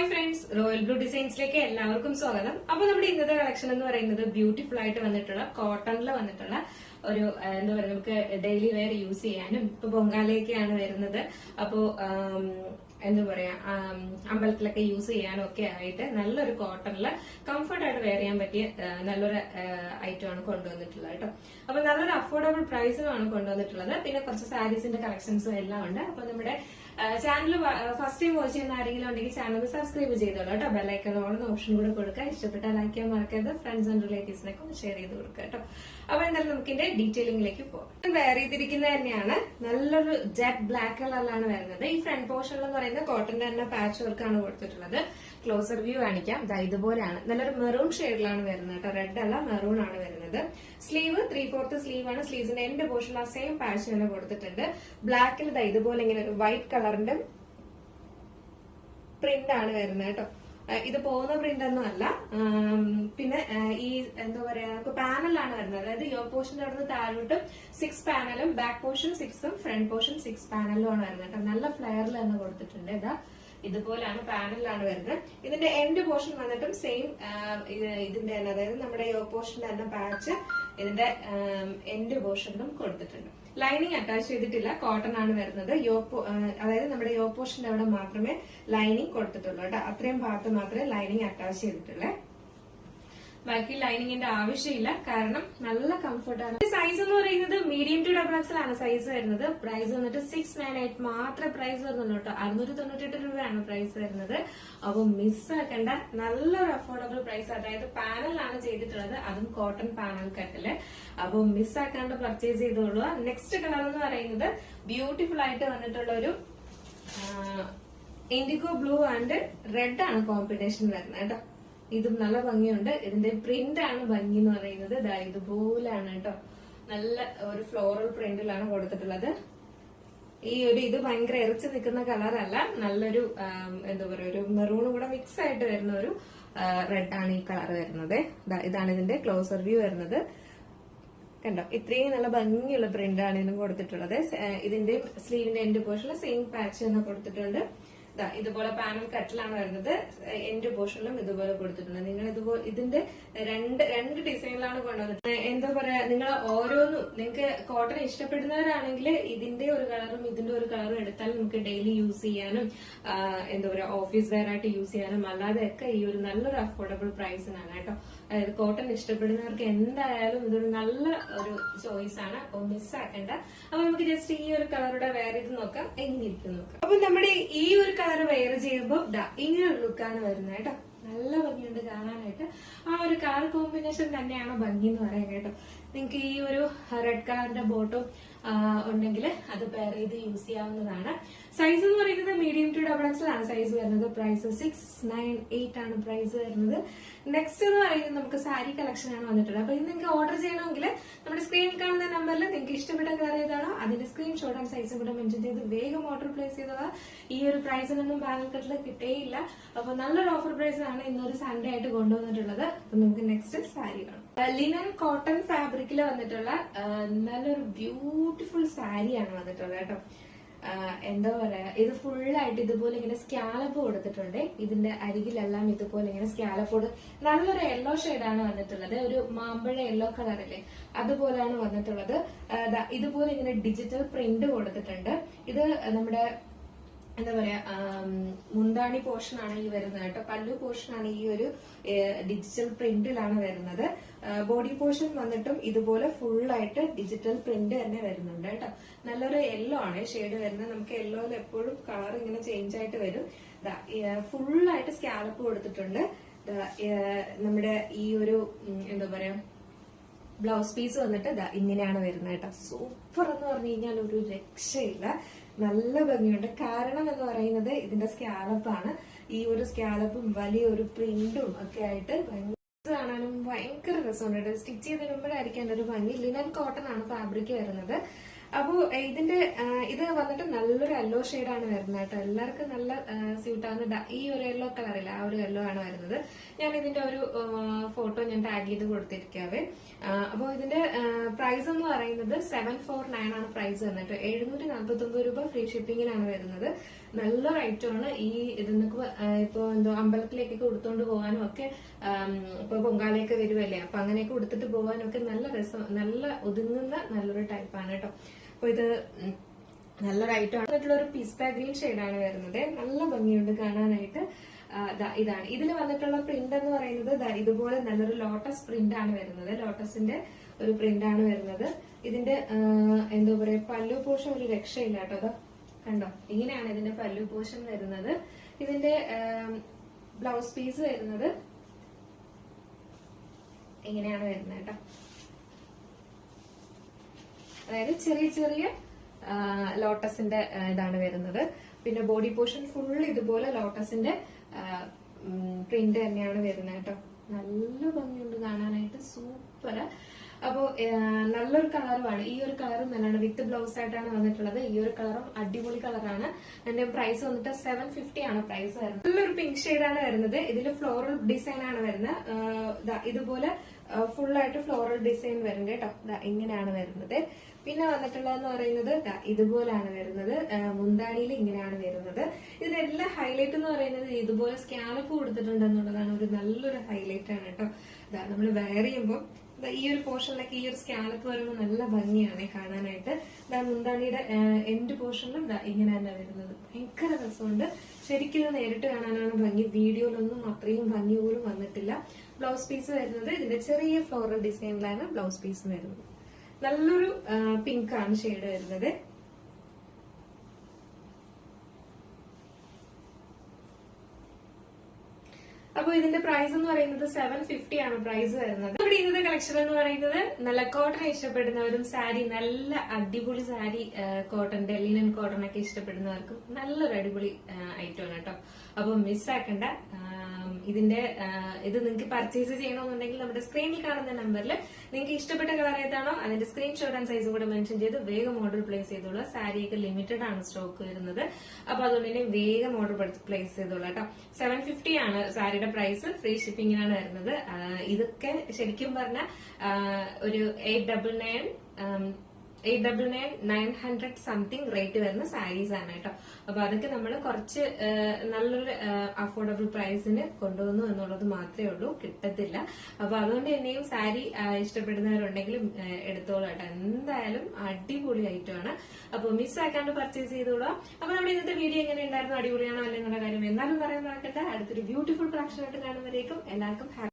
Hi friends, royal blue ഡിസൈൻസിലേക്ക് എല്ലാവർക്കും സ്വാഗതം. അപ്പൊ നമ്മുടെ ഇന്നത്തെ കളക്ഷൻ എന്ന് പറയുന്നത് ബ്യൂട്ടിഫുൾ ആയിട്ട് വന്നിട്ടുള്ള കോട്ടണിൽ വന്നിട്ടുള്ള ഒരു എന്താ പറയുക, നമുക്ക് ഡെയിലി വെയർ യൂസ് ചെയ്യാനും ഇപ്പൊ പൊങ്കാലയൊക്കെയാണ് വരുന്നത്. അപ്പോ എന്താ പറയാ, അമ്പലത്തിലൊക്കെ യൂസ് ചെയ്യാനും ഒക്കെ ആയിട്ട് നല്ലൊരു കോട്ടണില് കംഫർട്ടായിട്ട് വെയർ ചെയ്യാൻ പറ്റിയ നല്ലൊരു ഐറ്റം ആണ് കൊണ്ടുവന്നിട്ടുള്ളത് കേട്ടോ. അപ്പൊ നല്ലൊരു അഫോർഡബിൾ പ്രൈസിലാണ് കൊണ്ടുവന്നിട്ടുള്ളത്. പിന്നെ കുറച്ച് സാരീസിന്റെ കളക്ഷൻസും എല്ലാം ഉണ്ട്. അപ്പൊ നമ്മുടെ ചാനൽ ഫസ്റ്റ് ടൈം വാച്ച് ചെയ്യുന്ന ആരെങ്കിലും ഉണ്ടെങ്കിൽ ചാനൽ സബ്സ്ക്രൈബ് ചെയ്തോളൂ കേട്ടോ. ബെല്ലൈക്കൺ ഓൺ ഓപ്ഷൻ കൂടെ കൊടുക്കുക. ഇഷ്ടപ്പെട്ടാൽ ലൈക്ക് ചെയ്യാൻ മറക്കരുത്. ഫ്രണ്ട്സ് ആൻഡ് റിലേറ്റീവ്സിനൊക്കെ ഒന്ന് ഷെയർ ചെയ്ത് കൊടുക്കുക കേട്ടോ. അപ്പൊ എന്തായാലും നമുക്ക് ഇതിന്റെ ഡീറ്റെയിലിംഗിലേക്ക് പോകാം. വെയർ ചെയ്തിരിക്കുന്നത് തന്നെയാണ് നല്ലൊരു ജെറ്റ് ബ്ലാക്ക് കളറിലാണ് വരുന്നത്. ഈ ഫ്രണ്ട് പോർഷനിൽ എന്ന് പറയുന്നത് കോട്ടന്റെ തന്നെ പാച്ച് വർക്കാണ് കൊടുത്തിട്ടുള്ളത്. ക്ലോസർ വ്യൂ കാണിക്കാം. ഇതുപോലെയാണ് നല്ലൊരു മെറൂൺ ഷെയ്ഡിലാണ് വരുന്നത് കേട്ടോ. റെഡ് അല്ല, മെറൂൺ ആണ് വരുന്നത്. സ്ലീവ് 3/4 സ്ലീവ് ആണ്. സ്ലീവ്സിന്റെ എൻഡ് പോർഷൻ ആ സെയിം പാച്ച് തന്നെ കൊടുത്തിട്ടുണ്ട്. ബ്ലാക്കിൽ ഇതുപോലെ ഇങ്ങനെ ഒരു വൈറ്റ് കളറിന്റെ പ്രിന്റ് ആണ് വരുന്നത് കേട്ടോ. ഇത് പോകുന്ന പ്രിന്റ് ഒന്നും അല്ല. പിന്നെ ഈ എന്താ പറയാ, നമുക്ക് പാനലാണ് വരുന്നത്. അതായത് യോ പോർഷന്റെ അവിടെ നിന്ന് താഴോട്ടും 6 പാനലും ബാക്ക് പോർഷൻ 6ഉം ഫ്രണ്ട് പോർഷൻ 6 പാനലും ആണ് വരുന്നത് കേട്ടോ. നല്ല ഫ്ലെയറിൽ തന്നെ കൊടുത്തിട്ടുണ്ട്. ഇതുപോലെയാണ് പാനലിലാണ് വരുന്നത്. ഇതിന്റെ എൻഡ് പോർഷൻ വന്നിട്ടും സെയിം ഇതിന്റെ തന്നെ, അതായത് നമ്മുടെ യോ പോർഷന്റെ തന്നെ പാച്ച് ഇതിന്റെ എൻഡ് പോർഷനിലും കൊടുത്തിട്ടുണ്ട്. ലൈനിങ് അറ്റാച്ച് ചെയ്തിട്ടില്ല, കോട്ടൺ ആണ് വരുന്നത്. അതായത് നമ്മുടെ യോ പോർഷന്റെ അവിടെ മാത്രമേ ലൈനിങ് കൊടുത്തിട്ടുള്ളൂ കേട്ടോ. അത്രയും ഭാഗത്ത് മാത്രമേ ലൈനിങ് അറ്റാച്ച് ചെയ്തിട്ടുള്ളൂ. ബാക്കി ലൈനിങ്ങിന്റെ ആവശ്യമില്ല, കാരണം നല്ല കംഫർട്ടാണ്. സൈസ് എന്ന് പറയുന്നത് മീഡിയം ടു ഡബിൾ എക്സൽ ആണ് സൈസ് വരുന്നത്. പ്രൈസ് വന്നിട്ട് 698 മാത്രമേ പ്രൈസ് വരുന്നുള്ളൂ കേട്ടോ. 698 രൂപയാണ് പ്രൈസ് വരുന്നത്. അപ്പൊ മിസ്സാക്കേണ്ട നല്ലൊരു അഫോർഡബിൾ പ്രൈസ്. അതായത് പാനലാണ് ചെയ്തിട്ടുള്ളത്, അതും കോട്ടൺ പാനൽ കട്ടില്. അപ്പൊ മിസ്സാക്കാണ്ട് പർച്ചേസ് ചെയ്തോളൂ. നെക്സ്റ്റ് കളർ എന്ന് പറയുന്നത് ബ്യൂട്ടിഫുൾ ആയിട്ട് വന്നിട്ടുള്ള ഒരു ഇൻഡിഗോ ബ്ലൂ ആൻഡ് റെഡ് ആണ് കോമ്പിനേഷൻ വരുന്നത് കേട്ടോ. ഇതും നല്ല ഭംഗിയുണ്ട്. ഇതിന്റെ പ്രിന്റ് ആണ് ഭംഗി എന്ന് പറയുന്നത്. ഇതുപോലാണ് കേട്ടോ. നല്ല ഒരു ഫ്ലോറൽ പ്രിന്റിലാണ് കൊടുത്തിട്ടുള്ളത്. ഇത് ഭയങ്കര ഇറച്ചു നിൽക്കുന്ന കളറല്ല, നല്ലൊരു എന്താ പറയുക, ഒരു മെറൂണും കൂടെ മിക്സ് ആയിട്ട് വരുന്ന ഒരു റെഡ് ആണ് ഈ കളർ വരുന്നത്. ഇതാണ് ഇതിന്റെ ക്ലോസർ വ്യൂ വരുന്നത്. കണ്ടോ, ഇത്രയും നല്ല ഭംഗിയുള്ള പ്രിന്റ് ആണ് ഇതിനും കൊടുത്തിട്ടുള്ളത്. ഇതിന്റെ സ്ലീവിന്റെ എൻഡ് പോർഷനിൽ സെയിം പാച്ച് തന്നെ കൊടുത്തിട്ടുണ്ട്. ഇതുപോലെ പാനൽ കട്ടിലാണ് വരുന്നത്. എൻഡ് പോർഷനിലും ഇതുപോലെ കൊടുത്തിട്ടുണ്ട്. നിങ്ങൾ ഇതുപോലെ ഇതിന്റെ രണ്ട് ഡിസൈനിലാണ് കൊണ്ടുവന്നിട്ട് എന്താ പറയാ, നിങ്ങൾ ഓരോന്നും നിങ്ങൾക്ക് കോട്ടൺ ഇഷ്ടപ്പെടുന്നവരാണെങ്കിൽ ഇതിന്റെ ഒരു കളറും ഇതിന്റെ ഒരു കളറും എടുത്താൽ നമുക്ക് ഡെയിലി യൂസ് ചെയ്യാനും എന്താ പറയാ, ഓഫീസ് വെയർ ആയിട്ട് യൂസ് ചെയ്യാനും അല്ലാതെയൊക്കെ ഈ ഒരു നല്ലൊരു അഫോർഡബിൾ പ്രൈസിനാണ് കേട്ടോ. അതായത് കോട്ടൺ ഇഷ്ടപ്പെടുന്നവർക്ക് എന്തായാലും ഇതൊരു നല്ല ഒരു ചോയ്സ് ആണ്. അപ്പൊ മിസ്സാക്കണ്ട. അപ്പൊ നമുക്ക് ജസ്റ്റ് ഈ ഒരു കളറുടെ വെയർ ചെയ്ത് നോക്കാം, എങ്ങനെ ഇരിക്കും നോക്കാം. അപ്പൊ നമ്മുടെ ഈ ഒരു കളർ വെയർ ചെയ്യുമ്പോൾ ഇങ്ങനെ ഒരു ലുക്കാണ് വരുന്നത് കേട്ടോ. നല്ല ഭംഗിയുണ്ട് കാണാനായിട്ട്. ആ ഒരു കളർ കോമ്പിനേഷൻ തന്നെയാണ് ഭംഗി എന്ന് പറയാൻ കേട്ടോ. നിങ്ങൾക്ക് ഈ ഒരു റെഡ് കളറിന്റെ ബോട്ടും ഉണ്ടെങ്കിൽ അത് പെയർ ചെയ്ത് യൂസ് ചെയ്യാവുന്നതാണ്. സൈസ് എന്ന് പറയുന്നത് മീഡിയം ടു ഡബിൾ എക്സൽ ആണ് സൈസ് വരുന്നത്. പ്രൈസ് 698 ആണ് പ്രൈസ് വരുന്നത്. നെക്സ്റ്റ് എന്ന് പറയുന്നത് നമുക്ക് സാരി കളക്ഷൻ ആണ് വന്നിട്ടുള്ളത്. അപ്പൊ ഇത് നിങ്ങൾക്ക് ഓർഡർ ചെയ്യണമെങ്കിൽ നമ്മുടെ സ്ക്രീനിൽ കാണുന്ന നമ്പറിൽ നിങ്ങൾക്ക് ഇഷ്ടപ്പെട്ട കളർ ഏതാണോ അതിന്റെ സ്ക്രീൻഷോട്ട് ആൻഡ് സൈസും കൂടെ മെൻഷൻ ചെയ്ത് വേഗം ഓർഡർ പ്ലേസ് ചെയ്തതാ. ഈ ഒരു പ്രൈസിനൊന്നും പാനൽ കട്ടിൽ കിട്ടേയില്ല. അപ്പൊ നല്ലൊരു ഓഫർ പ്രൈസിനാണ് ഇന്നൊരു സൺഡേ ആയിട്ട് കൊണ്ടുവന്നിട്ടുള്ളത്. അപ്പൊ നമുക്ക് നെക്സ്റ്റ് സാരി കാണാം. ലിനൻ കോട്ടൺ ഫാബ്രിക്കിൽ വന്നിട്ടുള്ള നല്ലൊരു ബ്യൂട്ടിഫുൾ സാരിയാണ് വന്നിട്ടുള്ളത് കേട്ടോ. എന്താ പറയാ, ഇത് ഫുള്ളായിട്ട് ഇതുപോലെ ഇങ്ങനെ സ്കാലപ്പ് കൊടുത്തിട്ടുണ്ട്. ഇതിന്റെ അരികിലെല്ലാം ഇതുപോലെ ഇങ്ങനെ സ്കാലപ്പോട് നല്ലൊരു യെല്ലോ ഷെയ്ഡാണ് വന്നിട്ടുള്ളത്. ഒരു മാമ്പഴ യെല്ലോ കളറില്ലേ, അതുപോലെയാണ് വന്നിട്ടുള്ളത്. ഇതുപോലെ ഇങ്ങനെ ഡിജിറ്റൽ പ്രിന്റ് കൊടുത്തിട്ടുണ്ട്. ഇത് നമ്മുടെ എന്താ പറയാ, മുന്താണി പോർഷൻ ആണ് ഈ വരുന്നത് കേട്ടോ. പല്ലു പോർഷൻ ആണ് ഈ ഒരു ഡിജിറ്റൽ പ്രിന്റിലാണ് വരുന്നത്. ബോഡി പോർഷൻ വന്നിട്ടും ഇതുപോലെ ഫുള്ളായിട്ട് ഡിജിറ്റൽ പ്രിന്റ് തന്നെ വരുന്നുണ്ട് കേട്ടോ. നല്ലൊരു യെല്ലോ ആണ് ഷെയ്ഡ് വരുന്നത്. നമുക്ക് യെല്ലോയിൽ എപ്പോഴും കളർ ഇങ്ങനെ ചേഞ്ച് ആയിട്ട് വരും. ഫുള്ളായിട്ട് സ്കാലപ്പ് കൊടുത്തിട്ടുണ്ട്. നമ്മുടെ ഈ ഒരു എന്താ പറയാ, ബ്ലൗസ് പീസ് വന്നിട്ട് ഇങ്ങനെയാണ് വരുന്നത് കേട്ടോ. സൂപ്പർ എന്ന് പറഞ്ഞു കഴിഞ്ഞാൽ ഒരു രക്ഷയില്ല. നല്ല ഭംഗിയുണ്ട്. കാരണം എന്ന് പറയുന്നത് ഇതിന്റെ സ്കാലപ്പാണ്. ഈ ഒരു സ്കാലപ്പും വലിയൊരു പ്രിന്റും ഒക്കെ ആയിട്ട് കാണാനും ഭയങ്കര രസമുണ്ട്. സ്റ്റിച്ച് ചെയ്ത് വരുമ്പോഴായിരിക്കും ഒരു ഭംഗി. ലിനൻ കോട്ടൺ ആണ് ഫാബ്രിക് വരുന്നത്. അപ്പോ ഇത് വന്നിട്ട് നല്ലൊരു യെല്ലോ ഷെയ്ഡാണ് വരുന്നത് കേട്ടോ. എല്ലാവർക്കും നല്ല സ്യൂട്ട് ആവുന്ന ഈ ഒരു യെല്ലോ കളറില്ല, ആ ഒരു യെല്ലോ ആണ് വരുന്നത്. ഞാൻ ഇതിന്റെ ഒരു ഫോട്ടോ ഞാൻ ടാഗ് ചെയ്ത് കൊടുത്തിരിക്കാവേ. അപ്പോൾ ഇതിന്റെ പ്രൈസ് എന്ന് പറയുന്നത് 749 ആണ് പ്രൈസ് വന്നിട്ട്. 749 രൂപ ഫ്രീ ഷിപ്പിംഗിനാണ് വരുന്നത്. നല്ലൊരു ഐറ്റമാണ്. ഈ ഇതിന്നൊക്കെ ഇപ്പൊ എന്തോ അമ്പലത്തിലേക്കൊക്കെ ഉടുത്തോണ്ട് പോകാനും ഒക്കെ ഇപ്പൊ പൊങ്കാലയൊക്കെ വരുമല്ലേ, അപ്പൊ അങ്ങനെയൊക്കെ ഉടുത്തിട്ട് പോകാനും ഒക്കെ നല്ല രസം, നല്ല ഒതുങ്ങുന്ന നല്ലൊരു ടൈപ്പാണ് കേട്ടോ. അപ്പൊ ഇത് നല്ലൊരു ഐറ്റമാണ്. മറ്റുള്ള ഒരു പിസ്ത ഗ്രീൻ ഷെയ്ഡാണ് വരുന്നത്. നല്ല ഭംഗിയുണ്ട് കാണാനായിട്ട്. ഇതാണ് ഇതിൽ വന്നിട്ടുള്ള പ്രിന്റ് എന്ന് പറയുന്നത് ഇതുപോലെ നല്ലൊരു ലോട്ടസ് പ്രിന്റ് ആണ് വരുന്നത്. ലോട്ടസിന്റെ ഒരു പ്രിന്റ് ആണ് വരുന്നത്. ഇതിന്റെ എന്താ പറയാ പല്ലു പോർഷൻ ഒരു രക്ഷയില്ല കേട്ടോ. അതോ കണ്ടോ, ഇങ്ങനെയാണ് ഇതിന്റെ പല്ലു പോർഷൻ വരുന്നത്. ഇതിന്റെ ബ്ലൗസ് പീസ് വരുന്നത് ഇങ്ങനെയാണ് വരുന്നത് കേട്ടോ. അതായത് ചെറിയ ചെറിയ ലോട്ടസിന്റെ ഇതാണ് വരുന്നത്. പിന്നെ ബോഡി പോർഷൻ ഫുൾ ഇതുപോലെ ലോട്ടസിന്റെ പ്രിന്റ് തന്നെയാണ് വരുന്നത് കേട്ടോ. നല്ല ഭംഗിയുണ്ട് കാണാനായിട്ട്, സൂപ്പർ. അപ്പോ നല്ലൊരു കളറുമാണ്. ഈ ഒരു കളറും നല്ലതാണ്. വിത്ത് ബ്ലൗസ് ആയിട്ടാണ് വന്നിട്ടുള്ളത്. ഈ ഒരു കളറും അടിപൊളി കളറാണ്. അതിന്റെ പ്രൈസ് വന്നിട്ട് 750 ആണ് പ്രൈസ് വരുന്നത്. നല്ലൊരു പിങ്ക് ഷെയ്ഡാണ് വരുന്നത്. ഇതിൽ ഫ്ലോറൽ ഡിസൈൻ ആണ് വരുന്നത്. ഇതുപോലെ ഫുൾ ആയിട്ട് ഫ്ലോറൽ ഡിസൈൻ വരുന്നത് കേട്ടോ. ഇങ്ങനെയാണ് വരുന്നത്. പിന്നെ വന്നിട്ടുള്ളതെന്ന് പറയുന്നത് ഇതുപോലാണ് വരുന്നത്. മുന്താണിയിൽ ഇങ്ങനെയാണ് വരുന്നത്. ഇതിനെല്ലാം ഹൈലൈറ്റ് എന്ന് പറയുന്നത് ഇതുപോലെ സ്കാലപ്പ് കൊടുത്തിട്ടുണ്ട് എന്നുള്ളതാണ് ഒരു നല്ലൊരു ഹൈലൈറ്റ് ആണ് കേട്ടോ. നമ്മൾ വെയർ ചെയ്യുമ്പോൾ ഈ ഒരു പോർഷനിലൊക്കെ ഈ ഒരു സ്കാലപ്പ് വരുമ്പോൾ നല്ല ഭംഗിയാണ് കാണാനായിട്ട്. മുന്താണിയുടെ എൻഡ് പോർഷനിലും ഇങ്ങനെ തന്നെ വരുന്നത്. ഭയങ്കര രസമുണ്ട്. ശരിക്കും ഇത് നേരിട്ട് കാണാനാണ് ഭംഗി. വീഡിയോയിലൊന്നും അത്രയും ഭംഗി പോലും വന്നിട്ടില്ല. ബ്ലൗസ് പീസ് വരുന്നത് ഇതിന്റെ ചെറിയ ഫ്ലോറൽ ഡിസൈനിലാണ് ബ്ലൗസ് പീസ് വരുന്നത്. നല്ലൊരു പിങ്ക് ആണ് ഷെയ്ഡ് വരുന്നത്. അപ്പൊ ഇതിന്റെ പ്രൈസ് എന്ന് പറയുന്നത് 750 ആണ് പ്രൈസ് വരുന്നത്. ഇവിടെ ഇന്നത്തെ കളക്ഷൻ എന്ന് പറയുന്നത് നല്ല കോട്ടൺ ഇഷ്ടപ്പെടുന്നവരും സാരി, നല്ല അടിപൊളി സാരി, കോട്ടന്റെ ലിനൻ കോട്ടൺ ഒക്കെ ഇഷ്ടപ്പെടുന്നവർക്കും നല്ലൊരു അടിപൊളി ഐറ്റം ആണ് കേട്ടോ. അപ്പൊ മിസ്സാക്കണ്ട. ഇതിന്റെ ഇത് നിങ്ങൾക്ക് പർച്ചേസ് ചെയ്യണമെന്നുണ്ടെങ്കിൽ നമ്മുടെ സ്ക്രീനിൽ കാണുന്ന നമ്പറിൽ നിങ്ങൾക്ക് ഇഷ്ടപ്പെട്ട കളർ ഏതാണോ അതിന്റെ സ്ക്രീൻഷോട്ട് ആൻഡ് സൈസും കൂടെ മെൻഷൻ ചെയ്ത് വേഗം ഓർഡർ പ്ലേസ് ചെയ്തോളൂ. സാരിയൊക്കെ ലിമിറ്റഡ് ആണ് സ്റ്റോക്ക് വരുന്നത്. അപ്പൊ അതുകൊണ്ട് തന്നെ വേഗം ഓർഡർ പ്ലേസ് ചെയ്തോളൂ കേട്ടോ. 750 ആണ് സാരിയുടെ പ്രൈസ്. ഫ്രീ ഷിപ്പിംഗിനാണ് വരുന്നത്. ഇതൊക്കെ ശരിക്കും പറഞ്ഞാൽ ഒരു 899 സംതിങ് റേറ്റ് വരുന്ന സാരീസ് ആണ് കേട്ടോ. അപ്പൊ അതൊക്കെ നമ്മൾ കുറച്ച് നല്ലൊരു അഫോർഡബിൾ പ്രൈസിന് കൊണ്ടുവന്നു എന്നുള്ളത് മാത്രമേ ഉള്ളൂ, കിട്ടത്തില്ല. അപ്പൊ അതുകൊണ്ട് തന്നെയും സാരി ഇഷ്ടപ്പെടുന്നവരുണ്ടെങ്കിലും എടുത്തോളൂ കേട്ടോ. എന്തായാലും അടിപൊളി ഐറ്റം ആണ്. അപ്പൊ മിസ്സാക്കാണ്ട് പർച്ചേസ് ചെയ്തോളൂ. അപ്പൊ നമ്മുടെ ഇന്നത്തെ വീഡിയോ എങ്ങനെ ഉണ്ടായിരുന്നു, അടിപൊളിയാണോ അല്ലെന്നുള്ള കാര്യം എന്നാലും പറയാൻ മറക്കണ്ട. അടുത്തൊരു ബ്യൂട്ടിഫുൾ കളക്ഷൻ ആയിട്ട് കാണുമ്പോഴേക്കും എല്ലാവർക്കും